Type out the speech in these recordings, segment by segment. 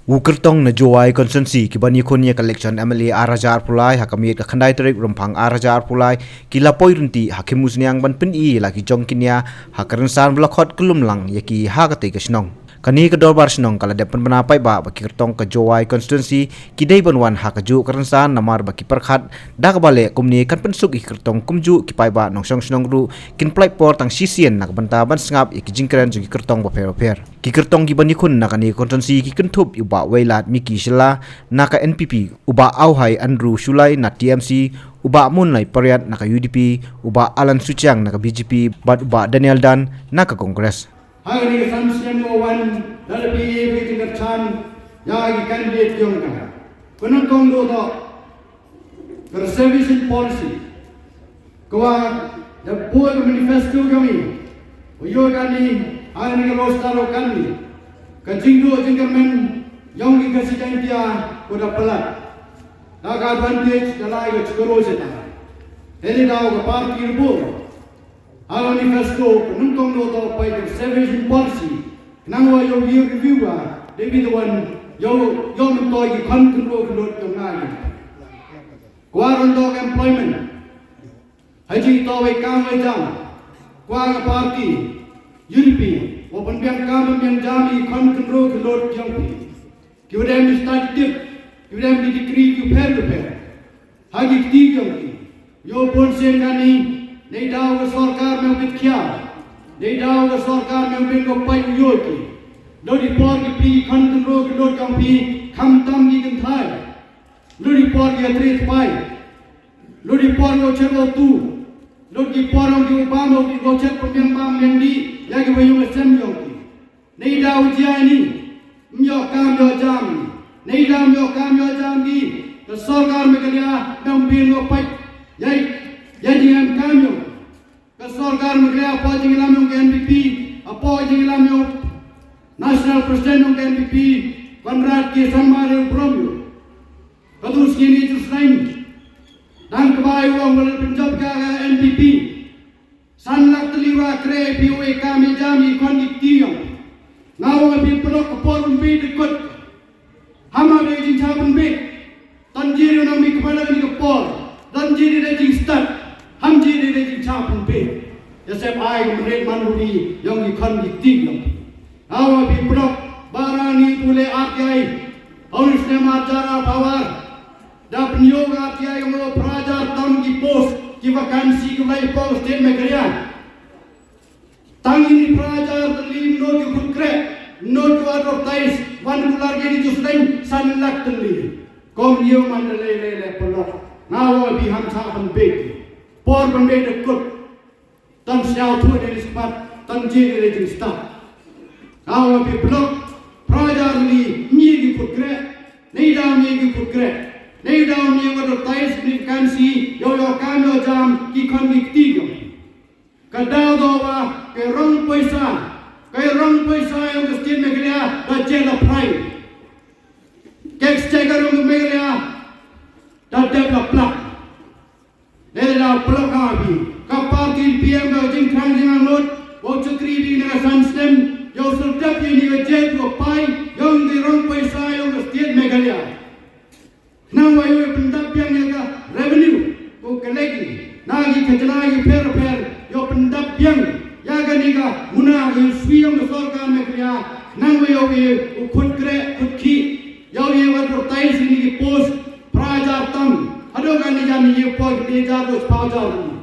kyrtong na Jowai Constituency kibani konya eleksyon MLA arajar pulai hakamit ka khandai tarik rumpang arajar pulai kilapoi ryntih Khimmusniang ban peni lagi jong kinya rynsan blokot kelumlang yaki hakate ka Shillong kani ka dorbar Shillong kala depan benapai ba kyrtong ka Jowai Constituency kidai banwan hakaju rynsan namar baki perkhat dak bale kumni kan pensuk kyrtong kumju kipai ba nongsong Shillong ru kin plai por tang sisien nak banta ban sngap yaki jingkran jugi kyrtong ba per kyrtong gibani kun nakani constituency ki kentup uba wailat miki shila naka NPP uba auhai Andrew Shulai na TMC uba munlai pariat naka UDP uba Alan Suchang naka BJP bat uba Daniel Dan naka Kongres. Hari ini samsian mawan dari PAP tingkat chan yang kandidat yang kaya. Penonton dua conservation policy. Kau dah buat manifesto kami. Uyo kami hari ini rostaro kami. Kajingdo jingkamen yang dikasih dia kuda pelat. Dah advantage dalai ke Kyrwoh setara. Ini dah ke parti Kyrwoh. Al manifesto penonton dua pai conservation policy. Nangwa yang review they be the one yang mentoi control yang ngai. Kuaran dog employment. Haji tahu kami jam. Kuara parti UDP. Open biang kami biang jami control yang pi. Kemudian start tip. Kemudian decree repair. Haji tiga pi. Yo pun sengani. Nei daw ke sarkar में बिख्या nei daw ke sarkar में बिनको पाई यो की लोडी पर की पी खन रो की लोड कम पी खम तम की कन थाय लोडी पर की अत्रित पाई लोडी पर यो चलो तू लोडी पर की उबाम की गोचत पम्यम बाम मेंडी या के वयो में सेम यो की nei daw जियानी म्यो काम यो जाम nei daw म्यो काम यो जाम की तो सरकार में कलिया दम बिनको पाई Jadi yang kami, kesorgar mereka apa jenglah yang NPP, apa jenglah yang National President yang NPP, Konrad ke Samar Promyo, kadus kini itu selain, dan kebayu orang berpenjab ke NPP, sanlak teliwa kre POA kami jami kondiktiong, ngawang lebih pelok keporum be dekut, hama bejing capan be, tanjiri nami kepada ni kepor, tanjiri rejing start. Ham jadi rejim campur pe, ya saya ayah mereka manuri yang ikan ditinggal. Awak bibrok barani tule Atiar, harus nama cara power, dah penyok Atiar yang mau pelajar tahun di pos, di vakansi kembali pos di Meghalaya. Tang ini pelajar terlim not ikut krek, not advertise, $1 jadi tu selain sanlak terlim. Kau dia mana lele pelak, awak biham campur pe. Por benda dekut, tan siapa tu dari sepat, tan jadi dari start. Awak blok, pelajar ni ni putera, ni dah ni putera, ni dah ni ada tais signifikansi, yo kami jam ikon diktiga. Kadang doa ke rong paisa yang mesti Meghalaya dah jela prime. Keks cegar yang Meghalaya dah develop plak. Dah pelak kami. Kaparti PM dah jingkran jangan lot. Waktu kiri dengan sanstem. Yang sedap ini kerja dua pai. Yang di rong paisa yang setiap Meghalaya. Nang wayu pendap yang jaga revenue. Kau kelegi. Nagi kejenai per. Yang pendap yang jaga niga munah yang suiang sarkar Meghalaya. Nang wayu ukut krek kutki. Yang advertise ini post prajar tam. Aduh kan dia ni pun dia jatuh sepajal ni.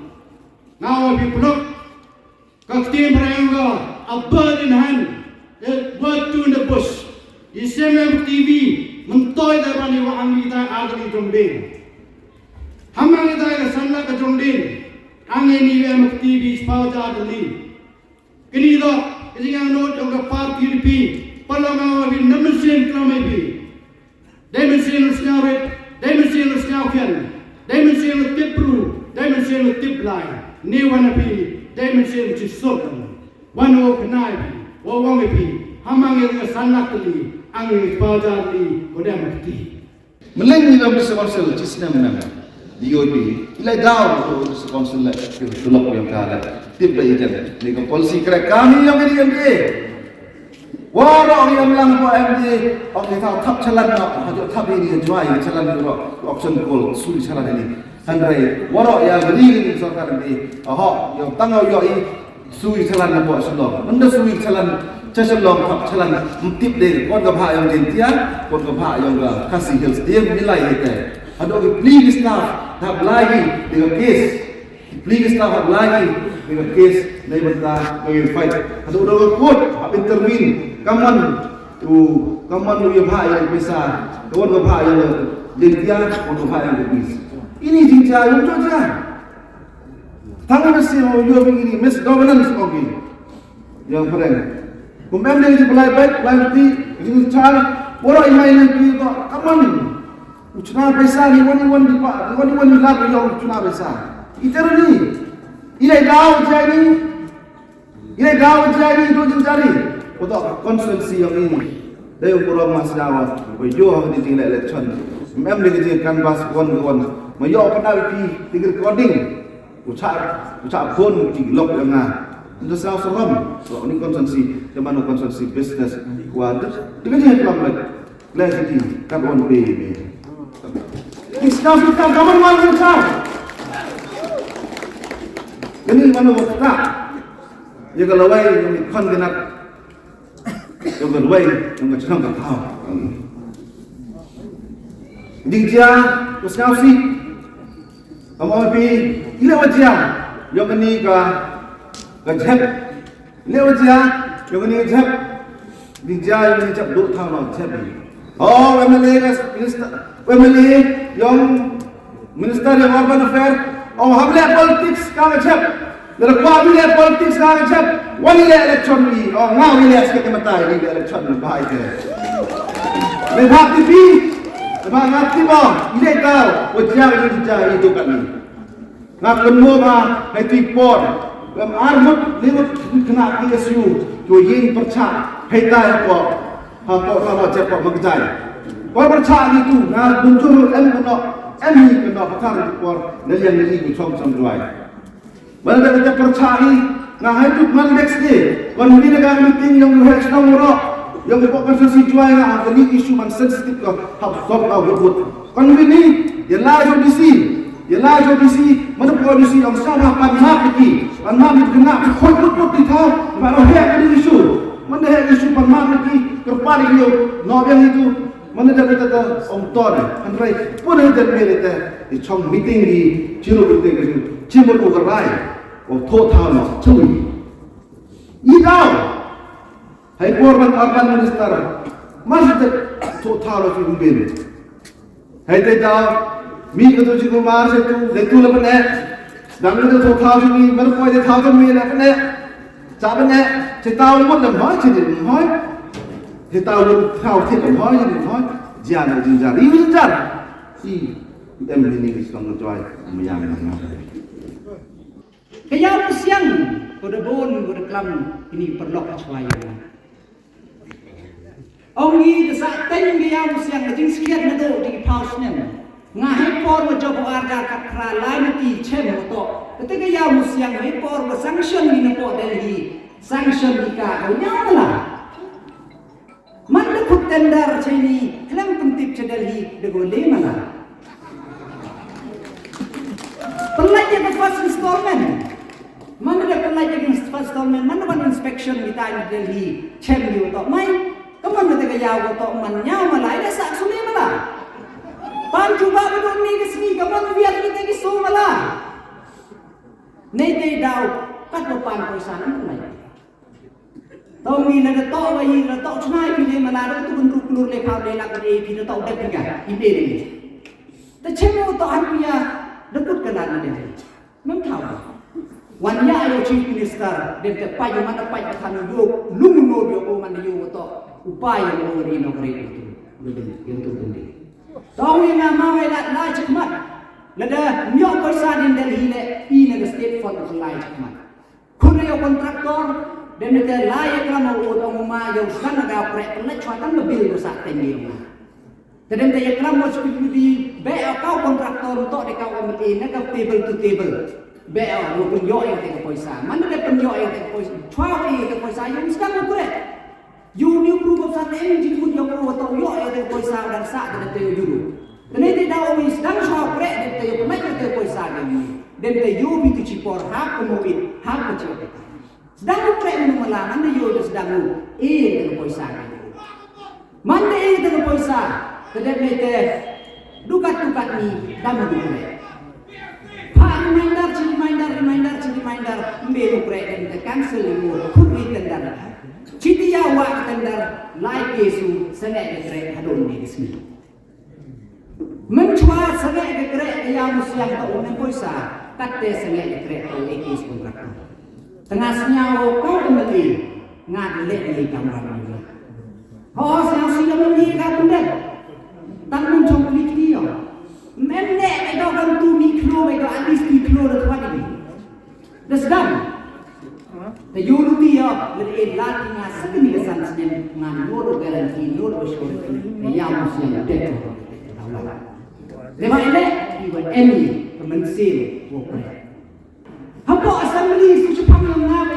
Now we block. Kaktim berangga, a bird in hand, a bird to in the bush. Di SMM TV mentoy dah bani wa angin dah agak jomdin. Hamang dah ke sana ke jomdin. Angin ni SMM TV sepajal ni. Kini dah yang note yang ke parti UDP. Palang awak namesin kelama ibi. Dimension senyawet. Dimension senyawkian, dimension tipru, dimension tipline. Ni wana pi, dimension cisokan. Wano kenai pi, wawang pi. Hamang yang kesanak tuli, angin pajar li, kodam mati. Meleng ni dalam sekonsel cisna menang. Diodi, ilai daw tu sekonsel tulak yang kala. Tip lagi jalan. Ni polisi kerek kami yang ini. Wah, yang lang po MD, okay, tahu tap jalan nak, hajat tap ini jual jalan itu option call suri jalan ini. Handrai, wah yang beri ini sorkan ini, yang tangau yo ini suri jalan apa Shillong, benda suri jalan, Shillong tap jalan, mtip deh, kon kapha yang Atiar, kon kapha yang kasih hills, dia nilai itu. Ada please staff, tak lagi dengan case, please staff tak lagi dengan case, naik benda dengan fight. Ada orang kuat, intervene. Kaman tu yang bahaya yang besar, kawan bahaya yang Atiar, kawan bahaya yang bis. Ini jinja yang tu je. Tangan mesti mau jual begini, misgovernance begini. Yang keren. Kemudian dia pelai baik, pelai mati, ini cara orang yang main itu kaman. Ucuna besar ni wani lagu yang ucuna besar. Itu ni. Ini daun jadi itu jari. Untuk konstituensi yang ini, dari ukuran mas Jawa, berjuang di tingkat elekshon, memang dia canvas kawan-kawan, mayok pandai pi tinggal coding, ucap pun di log dengan, itu salah seram. So ini konstituensi, zaman konstituensi bisnes, kuat, dengan dia kelam lagi, kawan BB. Islam kita kawan mana besar? Ini mana besar? Ya kalau yang kon genap. Yang kedua, yang kecil tak tahu. Dia terus sih, kamu api, ini wajah, yang ini kecil, ini wajah, yang ini kecil, dia yang ini cep dua tahun kecil. Oh, MLA yang Minister yang Urban Affairs, oh hamil politics kau kecil. Dari kualitas politik sekarang cep, wani election ni, oh ngau ni sekitar mata ini election bahaya ke. Lepas TV, lepas ngati bang, ini kau, wajah itu kan ni. Ngap lembu mah, hati pon, ngap armut, lewat kena PSU, jual percak, heta apa cep mengjai. Kau percak itu, ngap muncul ni kena pakar itu pon, nelian ni cong jual. Mana kita percaya, ngah itu mana next day, kalau ni negara meeting yang eleksyon orang, yang bukan konstitusi jual ngah, ini isu man sensitif ke, hab stop kau berbut. Kalau ni, yang lain jodisi, mana polisi yang sama panmah lagi kena, kau di tahu, mana hak ini isu, mana hak isu panmah lagi, kerpalik dia, nobiang itu, mana dah kita om ton, andai pun ada mereka, di chong meeting di ciro meeting itu. Cimur ugerai, total nak cuy. Idau, hai korban urban minister, masih total itu beri. Hai tidak, mi itu juga mar itu, letu lepas ni, dan itu total ini, mana pun ada tahu mi lepas ni, siapa ni, cetau pun lemah, jadi lemah, cetau tidak lemah, jadi lemah, jangan jinjar, ini jinjar, si, kita ini Shillong Mail, menyang. Khimmusniang kuda bon kuda kelam ini perlok cuai. Ongi desak teng Khimmusniang jing sekian nado di pausnya. Ngahai por mencoba harga katra lain ti cem moto. Ketika Khimmusniang ngahai por sanction di nepo Delhi, sanction di ka nyala. Mana kut tender cini kelam pentip ce Delhi dego le mana. Pelajah ke first installment. Mana dah pelajah ke first installment, mana pun inspection kita di Delhi, cem di otak mai. Kamu nanti kaya otak manya malah, ada sak suni malah. Pan cuba betul ni kesini, kamu biar kita kisu malah. Nete dau, kat depan koisan itu mai. Tahu ni nak tahu bayi, nak tahu cenai pilih malah, itu bentuk keluar lekau delak ke pilih tahu dah tinggal, ibe ni. Tapi cem otak hampir dekut kenan dia. Memang tahu. Wanya ayo chief minister dan payu mana payu kami yo lumno yo ko man yo to upaya mo ri no kre itu bendi tahu yang nama welat la cekmat lada nyok ko sa din Delhi le ina state fund ko lai cekmat kun yo kontraktor dan ke lai kram o to ma yo san ga pre le chwatan mobil ko sa tengi ma tedem te kram mo di be kau kontraktor to de kau MLA na ka table to table bea lu penjok yang tengok poisa mana ada penjok yang tengok poisa cuai yang tengok poisa yang sekarang kurek You new group of some energy put your group of your other voice out and sat that they do. The native always done short bread that they make the voice out then they you be to chip or half a movie, half a chip. Sedang bread in Malang and the you just done the voice out. Monday the voice out, the dead dukat ni damu dulu. Reminder, melu bread and the cancel you could be tender. Citia wak tender like Yesu sangat gerak hadun di sini. Mencuat sangat gerak yang musiang tahu mempoisa kata sangat gerak tahu ekis kontrak. Tengah senyawa kau kembali ngad lek di kamar ni. Oh senyawa silam ni kat benda. Tak mencong klik dia. Menek itu kan tu mikro itu alis mikro itu apa ni? Desdam. The unity of the Latin as second lessons in Manoro guarantee, no assurance, the Yamusian debt. They might let you an enemy from unseen or pray. How about assemblies which come on now?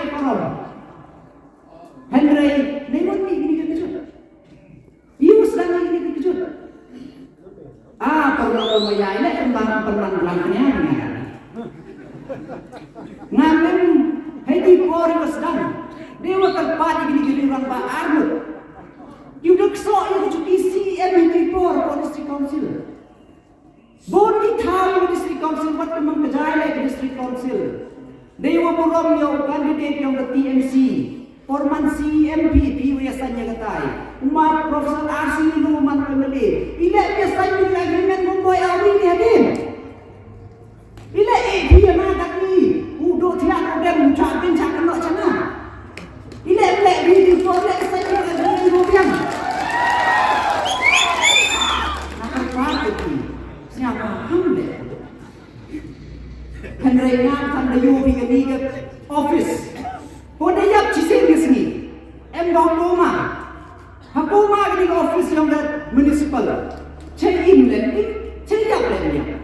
Henry, they won't be in the good. You was standing in the good. Kalau Maya ini tentang pelan-pelannya ngamen hedi pori was done. Dia waktu parti gini orang Armut. You look so you to CM hedi por district council. Bon di tahu district council buat memang Meghalaya district council. Dia waburom yang candidate yang ke TMC. Forman CMP biasanya katai. Umat Profesor RC itu umat pembeli. Bila biasanya di agreement membuat awal ni hadir. Bila dia nak ni, udah tiada orang mengucapkan cakap nak cakap. Bila di forek saya ada yang nak apa siapa hamil? Henry nak tanda yubi ni ke office. Kau dah cisim di sini. Hakuma di office yang municipal. Check in dan check out dan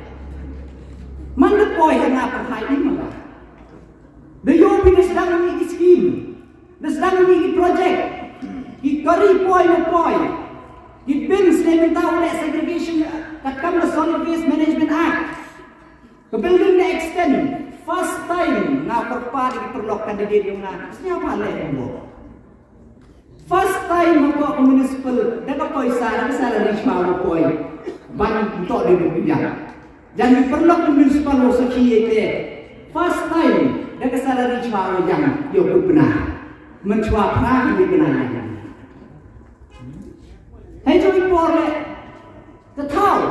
Mana boy yang nak perhai ini mana? The UP sedang memiliki skim, sedang memiliki projek. Di kari boy, di bins yang minta oleh segregation, takkan the Solid Waste Management Act. The building the extend, first time nak perpadi perlokan di diri mana? Siapa leh yang first time aku municipal, dapat poisa, dapat salary cuma boy, ban untuk di dunia. Dan perlu municipal usaki itu first time dah kesalahan cuma yang yo benar mencuat perang di benarnya. Hai tu impor le, ketahu,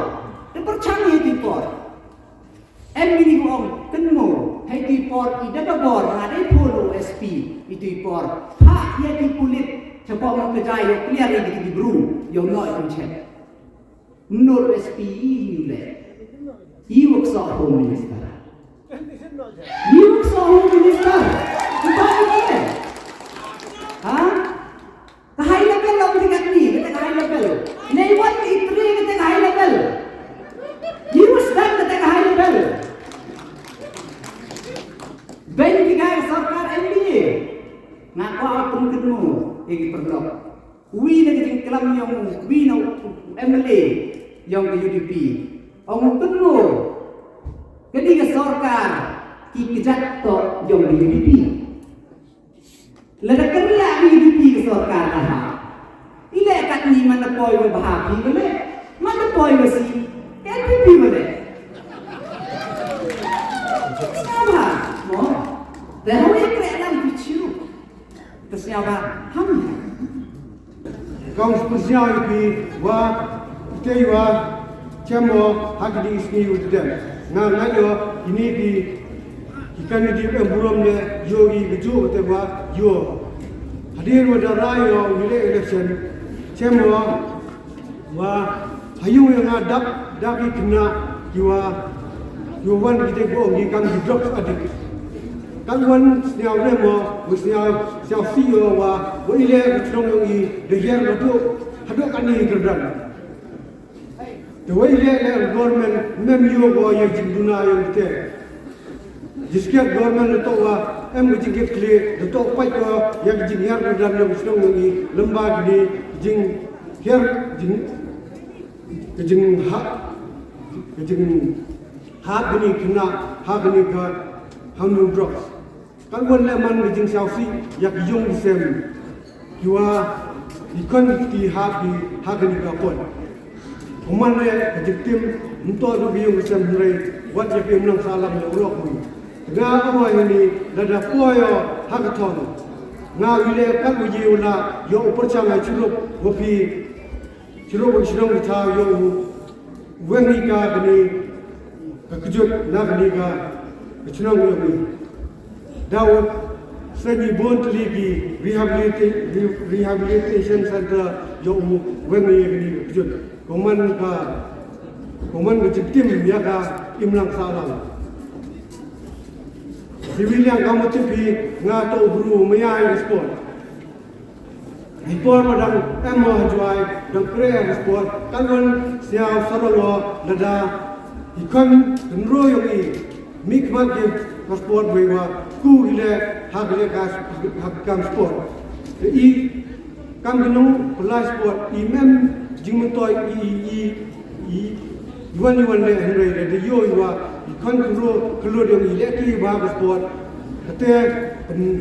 terpercaya impor. Mini gong temu, hai tu impor ida kabor ada polo SP itu impor. Pak ia dipulit cepat mengejar yo clear lagi di bru yo not itu cek. Menurut SP ini le. He works for Home Minister. He works for Home Minister. Bukan dia. The high level of the country, the high level. Neighbor itri the high level. He was done at the high level. Ben kita sarkar MBA. Nak apa pun ketemu, ini perlu. We nak kelam yang we nak MLA yang ke UDP. Orang penuh ketika sarkar kejat to yang di UDP. Lada kerja di UDP ke sarkar dah. Ile kat ni mana poi berbahagia boleh, mana poi bersih, NPP boleh. Siapa? Mau? Dah boleh kerana bicu. Tersiapa? Ham. Kau spesial di wah, kita wah. Cemo hak di sini udah. Ngayo ini di ikan di buram le yogi beju atau buat yo. Hadir pada rayo nilai eleksyon. Cemo wah hayu yang adap daki kena jiwa yuan kita go ni kang di drop adik. Kang wan seniau demo, seniau CEO wah boleh bercerong yang di year haduk kan ni kerdan. The way the government mem yo go ye jinduna yo te jiske government to wa em jing ke kle de to pai ko yang jing yar dan lo snong ngi lamba di jing her jing ha gini kena ha gini ka hanu drops kan won le man jing selfie yak yong sem kiwa ikon ti ha gini ka pon oman le jiktim nto do yong sem re wat yak yong nang salam lo rok mu nga ama ni dada poyo hakathon nga wile kan uji ula yo uperchanga churup gopi churup shilong tha yo wengi ka gani kejut na gani ka chunong yo ni daw seni bon ligi rehabilitation center yo wengi gani kejut koman jiktim ya ka imlang salam Civilian kamu cipi ngato buru mayai respon. Respon madang emo Jowai dang krea respon. Kanwan siaw sarolo lada ikon tenro yogi mik magi respon bewa ku ile hagle kas hakam sport. I kam ginung pelai sport I mem jingmentoi Iwan le henry de yo iwa ikon kuro yang ileki ba sport kate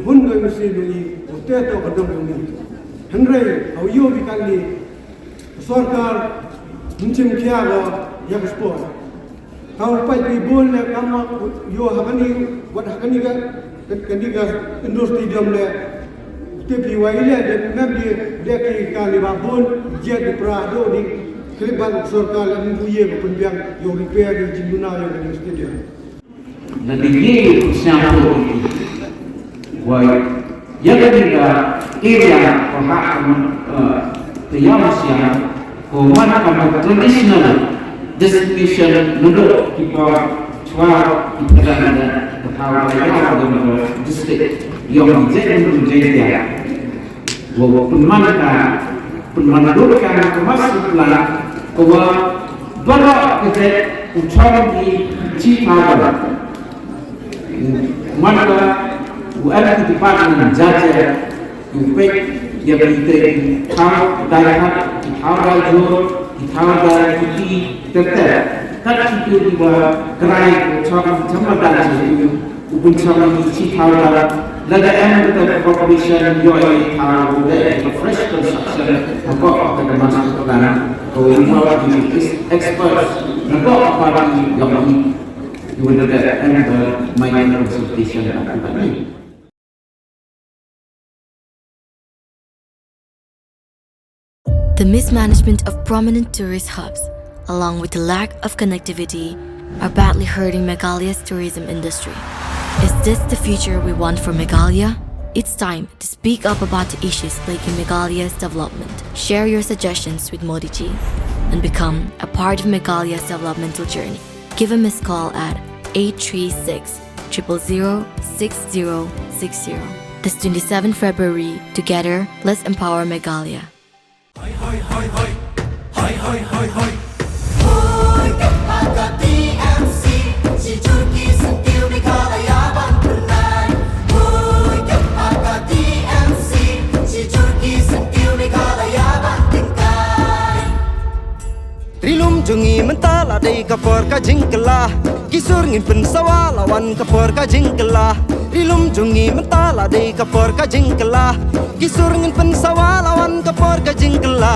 hun go mesin ni ote to kadang ni henry au yo bikali sarkar minchim kya lo ya sport kau pai bi bon le kam yo hakani wat hakani ga kandiga indoor stadium le tepi wa ile de nabi de ki kali ba bon jet prado ni Kelibat sorkar yang buye berpendiam yang repair di Jinduna yang di stadium. Nanti ni siapa itu? Wah, yang ketiga area perhak tiang siang, koman kamu traditional destination duduk kita cuaca kita ada Meghalaya atau district yang menjadi wah penmandukan kemasukan bahwa barak kita ucapan di Cipagala mana UMP di Departemen Jaja UPEC yang kita tahu daerah tahu dari tetap kan itu juga kerai ucapan jambatan itu ucapan di Cipagala Lada yang kita population Jowai tahu dari fresh construction apa kita masuk plan kalau ini experts apa apa yang you that and minor consultation activity. The mismanagement of prominent tourist hubs, along with the lack of connectivity, are badly hurting Meghalaya's tourism industry. Is this the future we want for Meghalaya? It's time to speak up about the issues plaguing Meghalaya's development. Share your suggestions with Modi Ji and become a part of Meghalaya's developmental journey. Give a missed call at 836 000 6060. This 27 February, together, let's empower Meghalaya. Hoi hoi hoi hoi hoi hoi hoi hoi Rilum jungi mentala dei kapor ka jingkela kisur ngin pen sawala wan kapor ka jingkela Rilum jungi mentala dei kapor ka jingkela kisur ngin pen sawala wan kapor ka jingkela